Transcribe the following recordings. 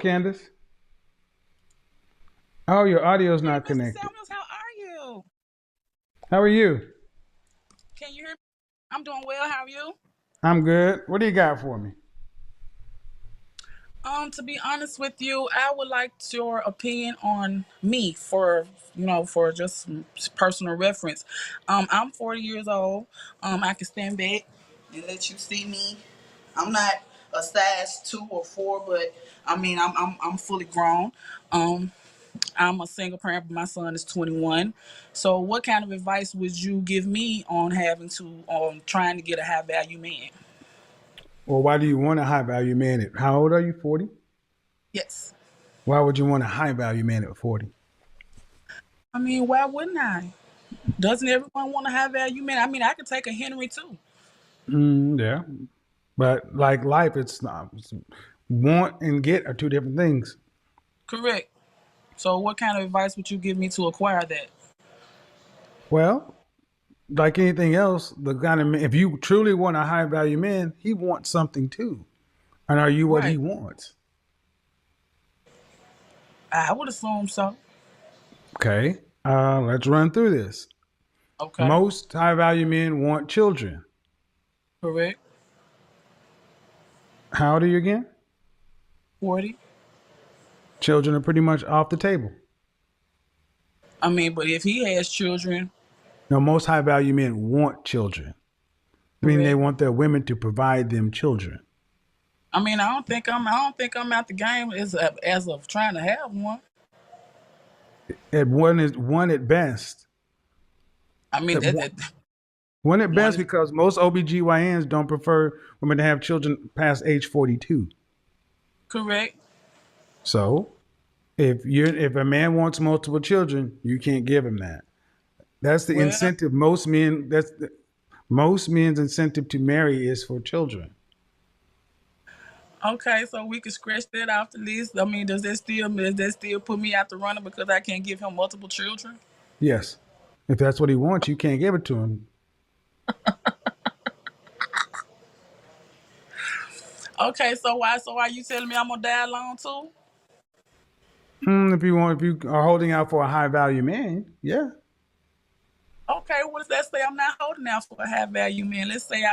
Candace? Oh, your audio's Hey, not Mr. connected. Samuels, how are you? How are you? Can you hear me? I'm doing well. How are you? I'm good. What do you got for me? To be honest with you, I would like your opinion on me for just some personal reference. I'm 40 years old. I can stand back and let you see me. I'm not a size 2 or 4, but I mean, I'm fully grown. Um, I'm a single parent, but my son is 21. So, what kind of advice would you give me on trying to get a high value man? Or why do you want a high value man? How old are you? 40? Yes. Why would you want a high value man at 40? I mean, why wouldn't I? Doesn't everyone want a high value man? I mean, I could take a Henry too. Yeah. But like life, it's not. Want and get are two different things. Correct. So, what kind of advice would you give me to acquire that? Well, like anything else, the kind of if you truly want a high value man, he wants something too. And are you what he Right. wants? I would assume so. Okay. Let's run through this. Okay. Most high value men want children. Correct. How old are you again? 40. Children are pretty much off the table. I mean, but if he has children, Now, most high value men want children, meaning they correct. want their women to provide them children. I mean, I don't think I'm out the game as of trying to have one. At one at best. I mean, At that, one, that one at one best is because most OBGYNs don't prefer women to have children past age 42. correct. So if a man wants multiple children, you can't give him that. That's the Well, incentive. Most men's incentive to marry is for children. okay, so we can scratch that off the list. I mean, does that still put me out the running because I can't give him multiple children? Yes. If that's what he wants, you can't give it to him. Okay, so why? So are you telling me I'm gonna die alone too? If you are holding out for a high value man, yeah. Okay, what does that say? I'm not holding out for a high value man. Let's say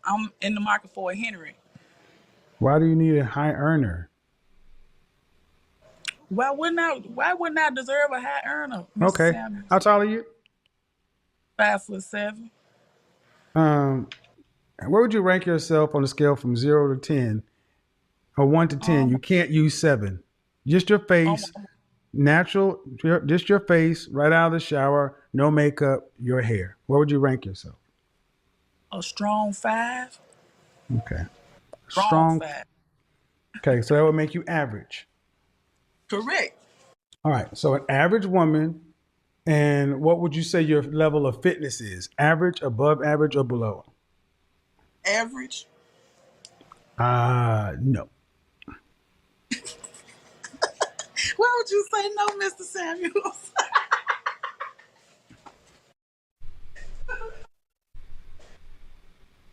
I'm in the market for a Henry. Why do you need a high earner? Why wouldn't I deserve a high earner, Mr. Okay. How Samuels? tall are you? 5'7". Um, where would you rank yourself on a scale from 0 to 10 or 1 to 10? Um, You can't use seven. Just your um, face, natural, just your face, right out of the shower, no makeup, your hair. Where would you rank yourself? a strong 5. Okay. Strong Strong. 5. Okay. So that would make you average. Correct. All right. So an average woman. And what would you say your level of fitness is? Average, above average, or below? Average. No. Why would you say no, Mr. Samuels?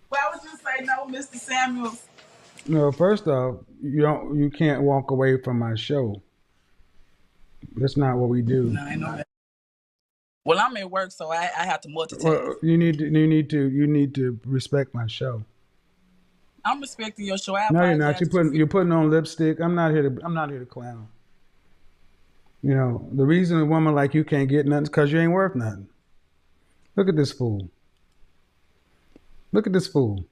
Why would you say no, Mr. Samuels? No, first off, you can't walk away from my show. That's not what we do. No, I know that. Well, I'm at work, so I have to multitask. Well, you need to respect my show. I'm respecting your show. I No, you're not. apologize that you feel. You're putting on lipstick. I'm not here to clown. You know, the reason a woman like you can't get nothing is because you ain't worth nothing. Look at this fool. Look at this fool.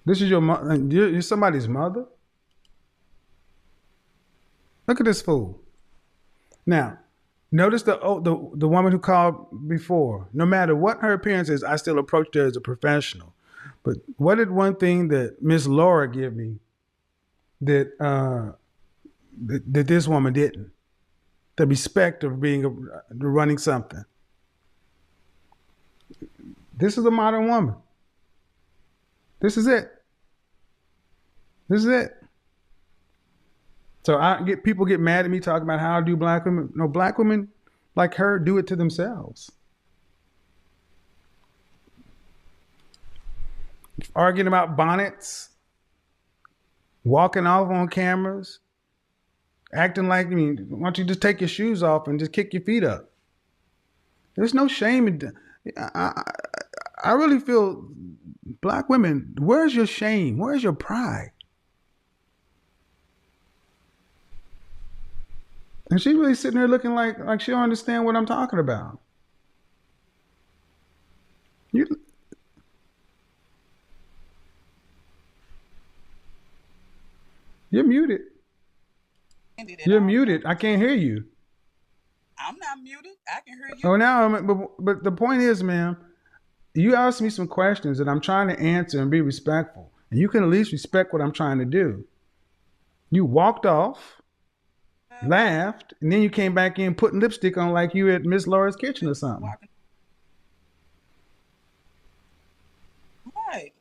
This is your mother. You're somebody's mother. Look at this fool. Now, notice the woman who called before. No matter what her appearance is, I still approached her as a professional. But what did one thing that Miss Laura give me that that this woman didn't? The respect of being running something. This is a modern woman. This is it. This is it. So I get people get mad at me talking about how I do black women. No, black women like her do it to themselves. Arguing about bonnets, walking off on cameras, acting like, why don't you just take your shoes off and just kick your feet up? There's no shame in. I really feel black women. Where's your shame? Where's your pride? And she's really sitting there looking like she don't understand what I'm talking about. You, you're muted. Ended at You're all. muted. I can't hear you. I'm not muted. I can hear Oh, you. now, but the point is, ma'am, you asked me some questions that I'm trying to answer and be respectful, and you can at least respect what I'm trying to do. You walked off, laughed, and then you came back in putting lipstick on like you at Miss Laura's kitchen or something. Walking. Right.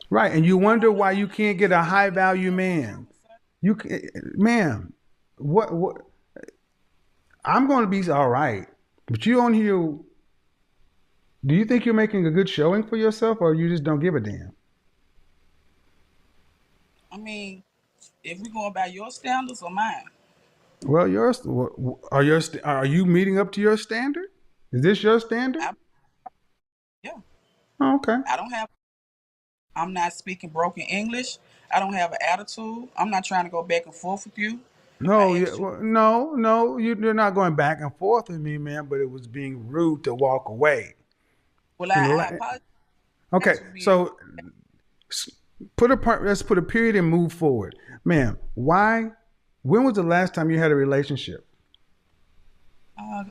Right, and you I wonder don't know why how you to can't get a high value on man. camera, sir. You, ma'am, what? I'm going to be all right, but you on here. Do you think you're making a good showing for yourself, or you just don't give a damn? I mean, if we're going by your standards or mine, Well, are you meeting up to your standard? Is this your standard? I yeah, Oh, okay. I don't have. I'm not speaking broken English. I don't have an attitude. I'm not trying to go back and forth with you. No, I yeah, asked you. well, no, you're not going back and forth with me, man. But it was being rude to walk away. Well, And I apologize okay, for being so let's put a period and move forward, ma'am. Why? When was the last time you had a relationship?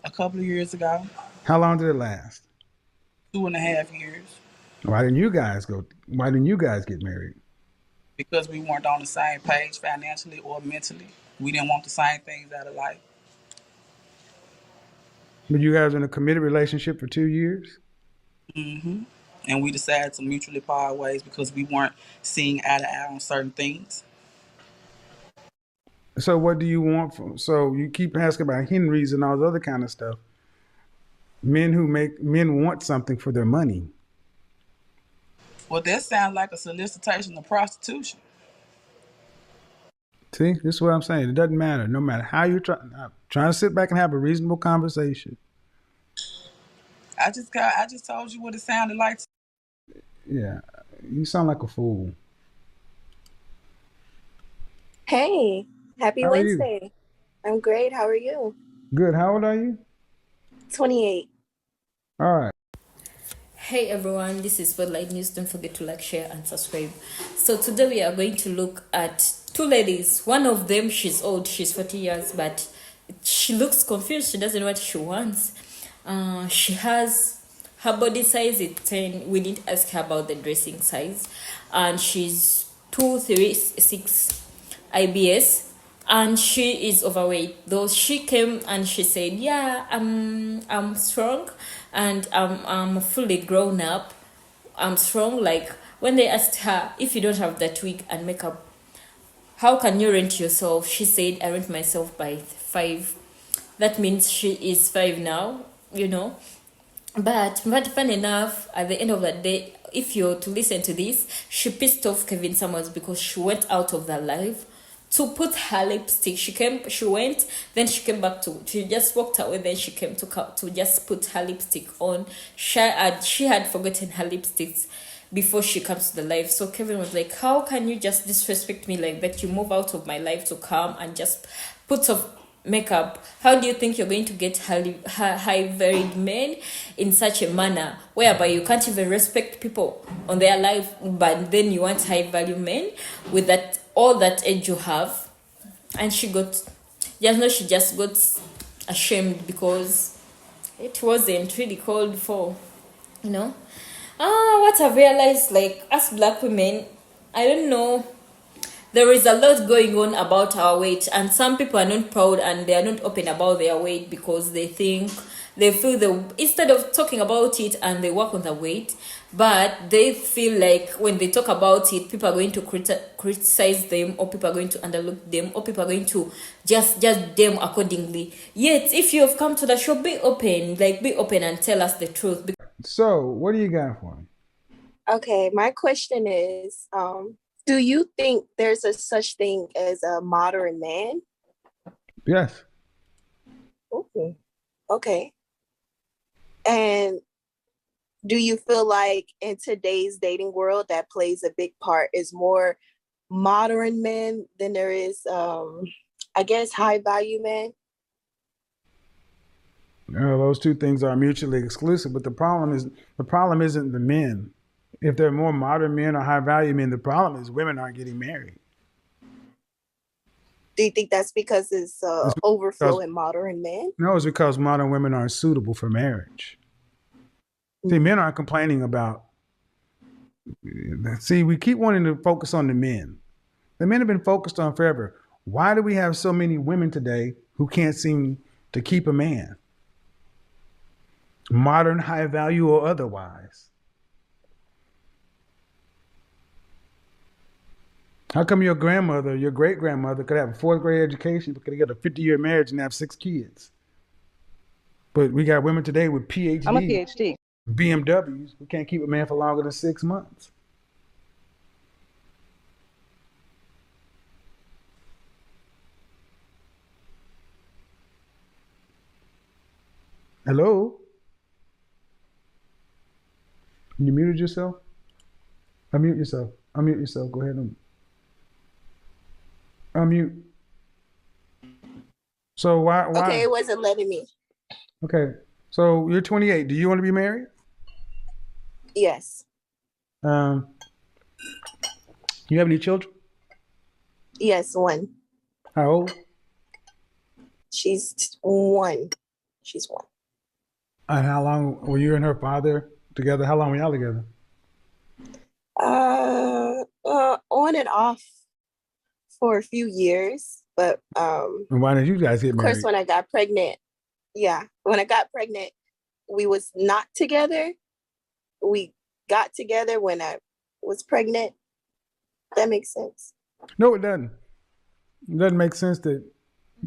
a couple of years ago, How long did it last? 2.5 years, Why didn't you guys go? Why didn't you guys get married? because we weren't on the same page financially or mentally. We didn't want the same things out of life. But you guys were in a committed relationship for 2 years. And we decided to mutually part ways because we weren't seeing eye to eye on certain things. So what do you want from? So you keep asking about Henrys and all the other kind of stuff. Men want something for their money. Well, that sounds like a solicitation of prostitution. See, this is what I'm saying. It doesn't matter. No matter how you try to sit back and have a reasonable conversation. I just told you what it sounded like. Yeah, you sound like a fool. Hey, happy How are you? Wednesday. I'm great. How are you? Good. How old are you? 28. All right. Hey everyone, this is Spotlight News. Don't forget to like, share, and subscribe. So today we are going to look at two ladies. One of them, she's old, she's 40 years, but she looks confused. She doesn't know what she wants. She has her body size is 10. We didn't ask her about the dressing size, and she's 236 IBS, and she is overweight. Though she came and she said, "Yeah, I'm strong, and I'm fully grown up. I'm strong." Like when they asked her, if you don't have that wig and makeup, how can you rent yourself? She said, "I rent myself by 5." That means she is 5 now, you know. But fun enough, at the end of the day, if you're to listen to this, she pissed off Kevin Samuels because she went out of their life to put her lipstick. She went, then she came back she just walked away, then she came to just put her lipstick on. She had forgotten her lipsticks before she comes to the life. So Kevin was like, "How can you just disrespect me like that? You move out of my life to come and just put off makeup. How do you think you're going to get high varied men in such a manner whereby you can't even respect people on their life, but then you want high value men with that all that age you have?" And she just got ashamed because it wasn't really called for, you know. What I've realized, like, as black women, I don't know, there is a lot going on about our weight, and some people are not proud and they are not open about their weight because they feel instead of talking about it and they work on the weight, but they feel like when they talk about it, people are going to criticize them, or people are going to underlook them, or people are going to just judge them accordingly. Yet if you have come to the show, be open and tell us the truth. So, what do you got for me? Okay, my question is, Do you think there's a such thing as a modern man? Yes. Okay. Okay. And do you feel like in today's dating world that plays a big part is more modern men than there is I guess high value men? Those two things are mutually exclusive, but the problem isn't the men. If they're more modern men or high value men, the problem is women aren't getting married. Do you think that's because it's It's overflow because in modern men? no, it's because modern women aren't suitable for marriage. See, men aren't complaining about. See, we keep wanting to focus on the men. The men have been focused on forever. Why do we have so many women today who can't seem to keep a man? Modern, high value, or otherwise. How come your grandmother, your great grandmother, could have a fourth grade education, but could get a 50-year marriage and have 6 kids? But we got women today with PhDs, I'm a PhD. BMWs, who can't keep a man for longer than 6 months. Hello? You muted yourself? Unmute yourself. Unmute yourself. Go ahead and unmute. So why? Okay, it wasn't letting me. Okay. So you're 28. Do you want to be married? Yes. You have any children? Yes, one. How old? She's one. She's one. And how long were you and her father together? How long were y'all together? On and off for a few years, but And why did you guys get of married? course when I got pregnant, when I got pregnant, we was not together. We got together when I was pregnant. That makes sense. No, it doesn't. It doesn't make sense that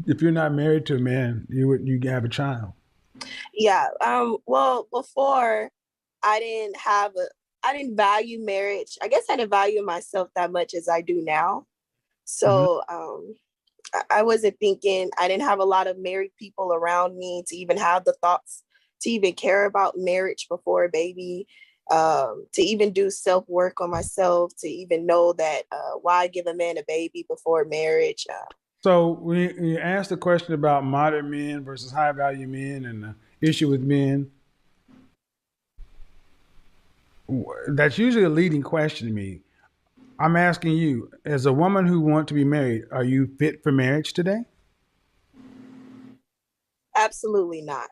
if you're not married to a man, you have a child. Yeah. Well, before I didn't value marriage. I guess I didn't value myself that much as I do now. So I wasn't thinking, I didn't have a lot of married people around me to even have the thoughts to even care about marriage before a baby, to even do self-work on myself, to even know that why give a man a baby before marriage. So when you asked the question about modern men versus high value men and the issue with men, that's usually a leading question to me. I'm asking you, as a woman who wants to be married, are you fit for marriage today? Absolutely not.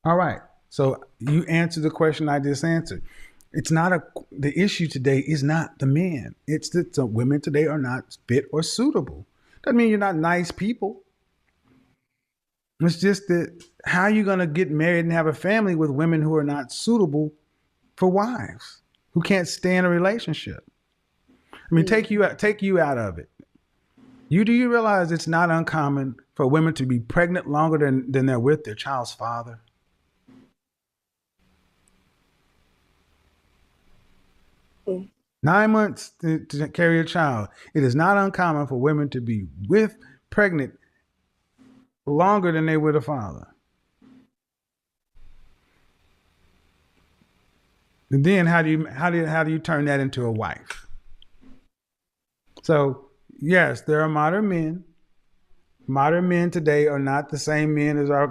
All right. So you answered the question I just answered. It's not the issue today is not the men. It's that the women today are not fit or suitable. Doesn't mean you're not nice people. It's just that how are you going to get married and have a family with women who are not suitable for wives, who can't stay in a relationship? I mean, take you out of it. Do you realize it's not uncommon for women to be pregnant longer than they're with their child's father? Mm. 9 months to carry a child. It is not uncommon for women to be pregnant longer than they with a father. And then how do you turn that into a wife? So yes, there are modern men. Modern men today are not the same men as our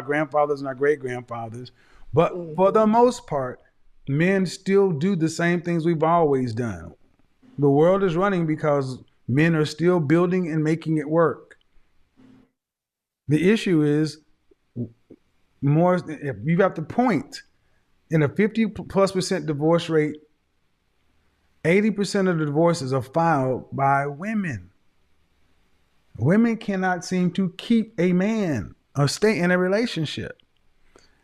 grandfathers and our great grandfathers, but for the most part, men still do the same things we've always done. The world is running because men are still building and making it work. The issue is more if you have to point in a 50+% divorce rate, 80% of the divorces are filed by women. Women cannot seem to keep a man or stay in a relationship.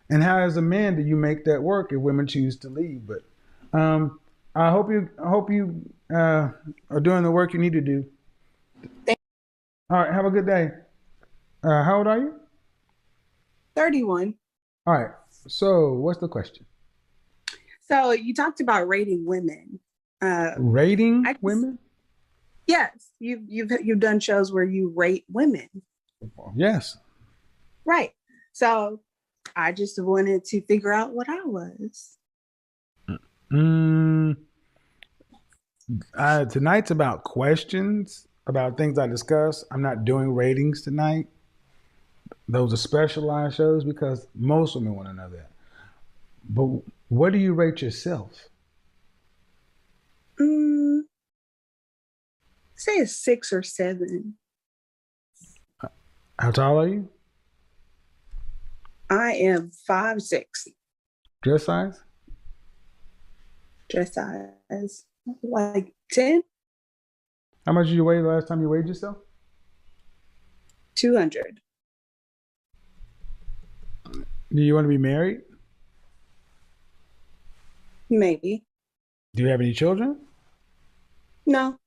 And how, as a man, do you make that work if women choose to leave? But I hope you are doing the work you need to do. All right, have a good day. How old are you? 31. All right. So, what's the question? So you talked about rating women. Rating I women? yes, you've done shows where you rate women, Yes. right? So I just wanted to figure out what I was. Mm, tonight's about questions, about things I discuss. I'm not doing ratings tonight. Those are specialized shows because most women want to know that. But what do you rate yourself? Mm, say a 6 or 7. How tall are you? I am 5'6", Dress size? dress size like 10, How much did you weigh the last time you weighed yourself? 200. Do you want to be married? Maybe. Do you have any children? No,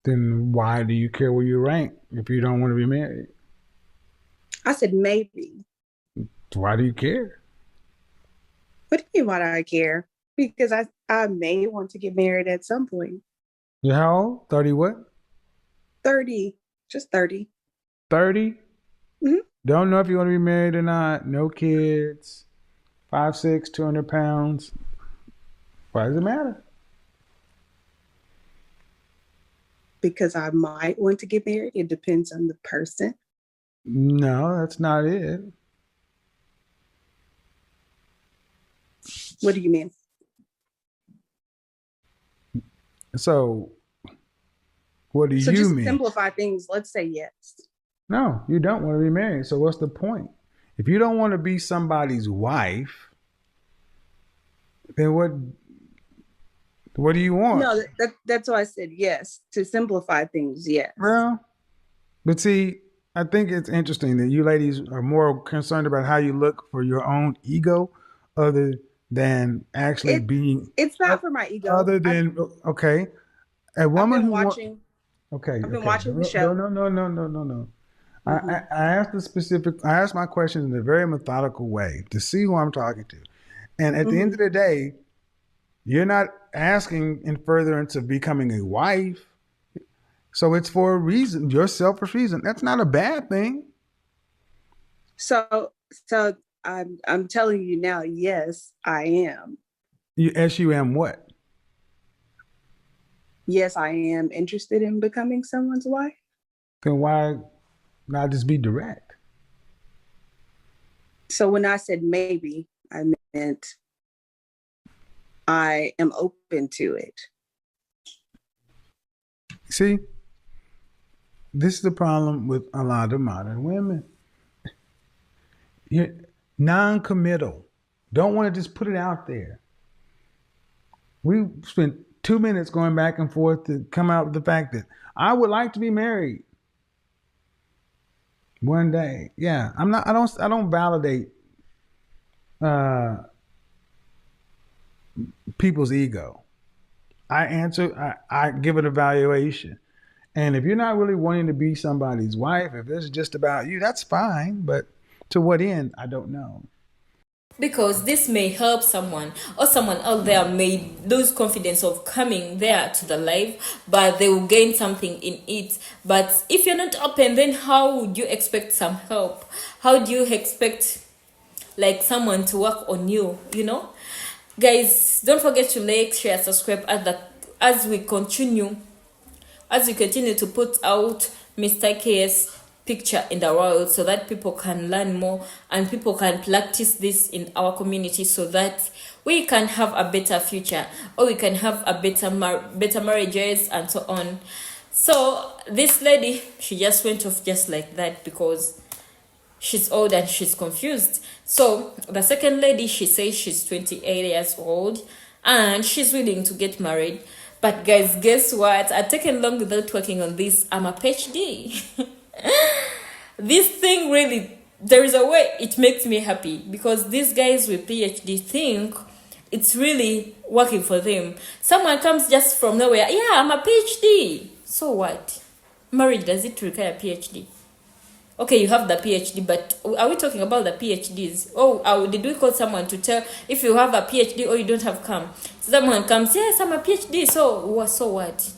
Then why do you care where you rank if you don't want to be married? I said maybe. Why do you care? What do you mean, why do I care? Because I may want to get married at some point. You're how old? 30 what? 30, just 30. 30? Mhm. Don't know if you want to be married or not. No kids. 5'6", 200 pounds. Why does it matter? Because I might want to get married. It depends on the person. No, that's not it. What do you mean? So, what do So you just to mean? simplify things, let's say yes. No, you don't want to be married. So, what's the point? If you don't want to be somebody's wife, then what do you want? No, that's why I said yes. To simplify things, yes. Well, but see, I think it's interesting that you ladies are more concerned about how you look for your own ego, other than actually It being, it's not for my ego. other than okay, a I've woman been who want. watching. Okay, I've been okay, watching the no, show. no, no, no, no, no, no. Hmm. I asked the specific. I asked my questions in a very methodical way to see who I'm talking to, and at the end Hmm. of the day, you're not asking in furtherance of becoming a wife. So it's for a reason, your selfish reason. That's not a bad thing. So I'm telling you now, yes, I am. You SUM what? Yes, I am interested in becoming someone's wife. Then why not just be direct? So when I said maybe, I meant I am open to it. See, this is the problem with a lot of modern women. You're non-committal. Don't want to just put it out there. We spent 2 minutes going back and forth to come out with the fact that I would like to be married one day. Yeah, I'm not. I don't validate uh, people's ego. I answer. I give an evaluation. And if you're not really wanting to be somebody's wife, if this is just about you, that's fine. But to what end, I don't know. Because this may help someone, or someone out there may lose confidence of coming there to the live, but they will gain something in it. But if you're not open, then how would you expect some help? How do you expect like someone to work on you? Guys, don't forget to like, share, subscribe as we continue to put out Mr. K's picture in the world, so that people can learn more and people can practice this in our community, so that we can have a better future, or we can have a better marriages and so on. So this lady, she just went off just like that because she's old and she's confused. So the second lady, she says she's 28 years old and she's willing to get married. But guys, guess what? I've taken long without working on this. I'm a PhD. This thing really, there is a way it makes me happy, because these guys with PhD think it's really working for them. Someone comes just from nowhere. Yeah, I'm a PhD. So what? Marriage, does it require a PhD? Okay, you have the PhD, but are we talking about the PhDs? Oh, did we call someone to tell if you have a PhD or you don't have come? Someone comes, yes, I'm a PhD, so what?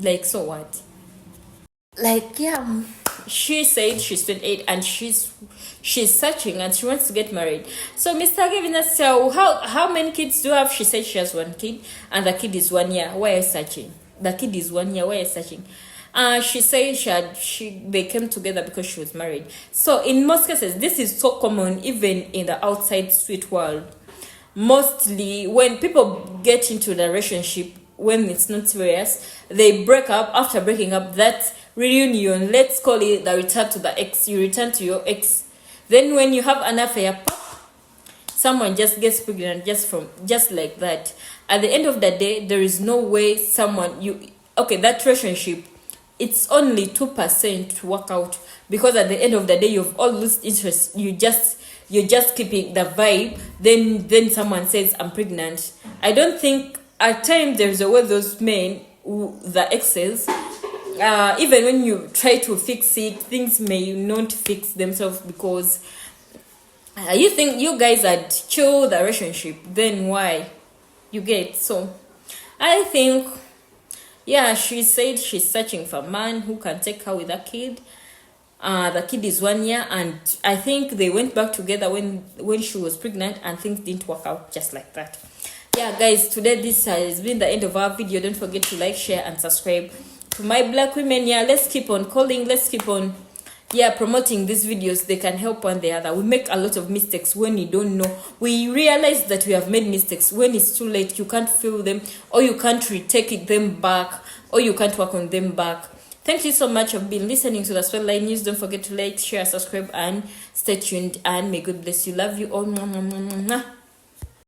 Like, so what? Like, yeah, she said she's 28 and she's searching and she wants to get married. So Mr. Gavin, so how many kids do you have? She said she has 1 kid and the kid is 1 year. Why are you searching? The kid is 1 year. Why are you searching? She said they came together because she was married. So in most cases, this is so common even in the outside street world. Mostly when people get into the relationship, when it's not serious, they break up. After breaking up, that reunion, let's call it the return to the ex, you return to your ex. Then when you have an affair, someone just gets pregnant just like that. At the end of the day, there is no way that relationship, it's only 2% to work out, because at the end of the day you've all lost interest. You're just keeping the vibe. Then someone says, I'm pregnant. I don't think at times there's a way those men, the exes, even when you try to fix it, things may not fix themselves, because you think you guys had killed the relationship. Then why? You get? So I think, yeah, she said she's searching for a man who can take her with a kid. The kid is 1 year, and I think they went back together when she was pregnant, and things didn't work out just like that. Yeah, guys, today this has been the end of our video. Don't forget to like, share, and subscribe. To my black women, yeah, let's keep on calling. Let's keep on, promoting these videos. They can help one the other. We make a lot of mistakes when you don't know. We realize that we have made mistakes when it's too late. You can't feel them, or you can't retake them back, or you can't work on them back. Thank you so much for being listening to the Spotlight News. Don't forget to like, share, subscribe, and stay tuned. And may God bless you. Love you all. Mwah, mwah, mwah, mwah.